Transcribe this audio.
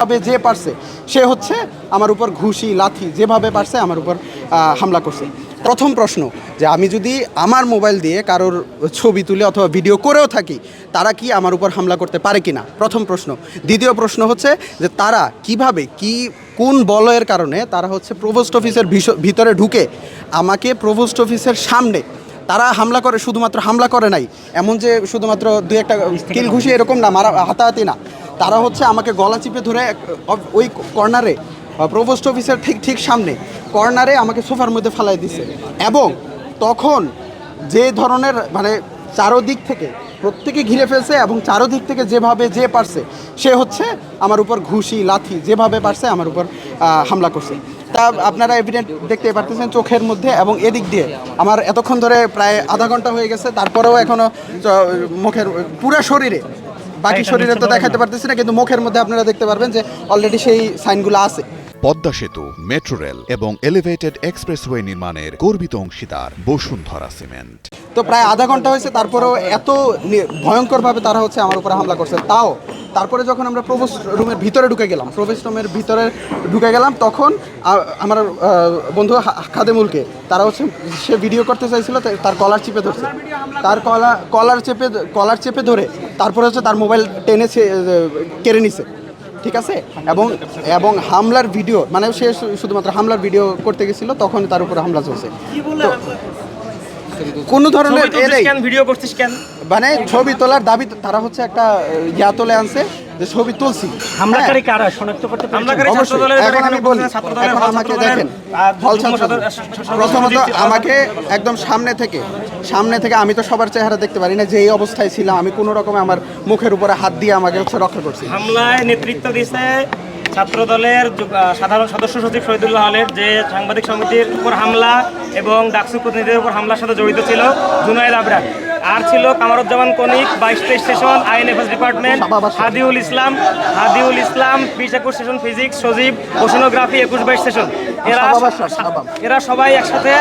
ভাবে যে পারছে সে হচ্ছে আমার উপর ঘুষি লাথি যেভাবে পারছে আমার উপর হামলা করছে। প্রথম প্রশ্ন যে আমি যদি আমার মোবাইল দিয়ে কারোর ছবি তুলে অথবা ভিডিও করেও থাকি তারা কি আমার উপর হামলা করতে পারে কি না, প্রথম প্রশ্ন। দ্বিতীয় প্রশ্ন হচ্ছে যে তারা কিভাবে কোন বলয়ের কারণে তারা হচ্ছে প্রভোস্ট অফিসের ভিতরে ঢুকে আমাকে প্রভোস্ট অফিসের সামনে তারা হামলা করে, শুধুমাত্র হামলা করে নাই এমন যে শুধুমাত্র দুই একটা কিল ঘুষি এরকম না, মারা হাতাহাতি না, তারা হচ্ছে আমাকে গলা চিপে ধরে ওই কর্নারে প্রভোস্ট অফিসের ঠিক সামনে কর্নারে আমাকে সোফার মধ্যে ফেলাই দিছে। এবং তখন যে ধরনের মানে চারোদিক থেকে প্রত্যেকে ঘিরে ফেলছে এবং চারোদিক থেকে যেভাবে যে পারছে সে হচ্ছে আমার উপর ঘুষি লাথি যেভাবে পারছে আমার উপর হামলা করছে। তা আপনারা এভিডেন্ট দেখতে পারতেছেন চোখের মধ্যে এবং এদিক দিয়ে আমার এতক্ষণ ধরে প্রায় আধা ঘন্টা হয়ে গেছে, তারপরেও এখনও মুখের পুরো শরীরে, বাকি শরীরে তো দেখাতে পারতেছি না, কিন্তু মুখের মধ্যে আপনারা দেখতে পারবেন যে অলরেডি সেই সাইনগুলো আছে। পদ্মা সেতু, মেট্রো রেল এবং এলিভেটেড এক্সপ্রেসওয়ে নির্মাণের গর্বিত অংশীদার বসুন্ধরা সিমেন্ট। তো প্রায় আধা ঘন্টা হয়েছে, তারপরেও এত ভয়ঙ্করভাবে তারা হচ্ছে আমার উপরে হামলা করছে। তারপরে যখন আমরা প্রভোস্ট রুমের ভিতরে ঢুকে গেলাম তখন আমার বন্ধু খাদেমুলকে তারা হচ্ছে সে ভিডিও করতে চাইছিল, তার কলার চেপে ধরছে, তার কলার চেপে ধরে তারপরে হচ্ছে তার মোবাইল টেনে কেড়ে নিছে, ঠিক আছে। এবং হামলার ভিডিও মানে সে শুধুমাত্র হামলার ভিডিও করতে গেছিল, তখন তার উপরে হামলা চলছে। কোন ধরনের ভিডিও করছিস কেন মানে ছবি তোলার দাবি তারা হচ্ছে একটা ইয়া তোলে আনছে যে ছবি তুলছি। হামলাকারী কারা শনাক্ত করতে পেরেছেন? এখন আমি বলি, এখন আমাকে দেখেন, প্রথমত আমাকে একদম সামনে থেকে আমি তো সবার চেহারা দেখতে পারি না, যে এই অবস্থায় ছিলাম আমি কোনো রকমে আমার মুখের উপরে হাত দিয়ে আমাকে হচ্ছে রক্ষা করছি। হামলায় নেতৃত্ব দিয়েছে ছাত্র দলের সাধারণ সদস্য সচিব শহীদুল্লাহ আলের, যে সাংবাদিক সমিতির উপর হামলা এবং ডাকসু প্রতিনিধিদের উপর হামলার সাথে জড়িত ছিল জুনায়েদ আবরার, আর ছিল কামারুজ্জামান কনিক 22-23 session INFS department, Hadiul Islam 20-21 session physics, Sajib oceanography 21-22 session. এরা সবাই একসাথে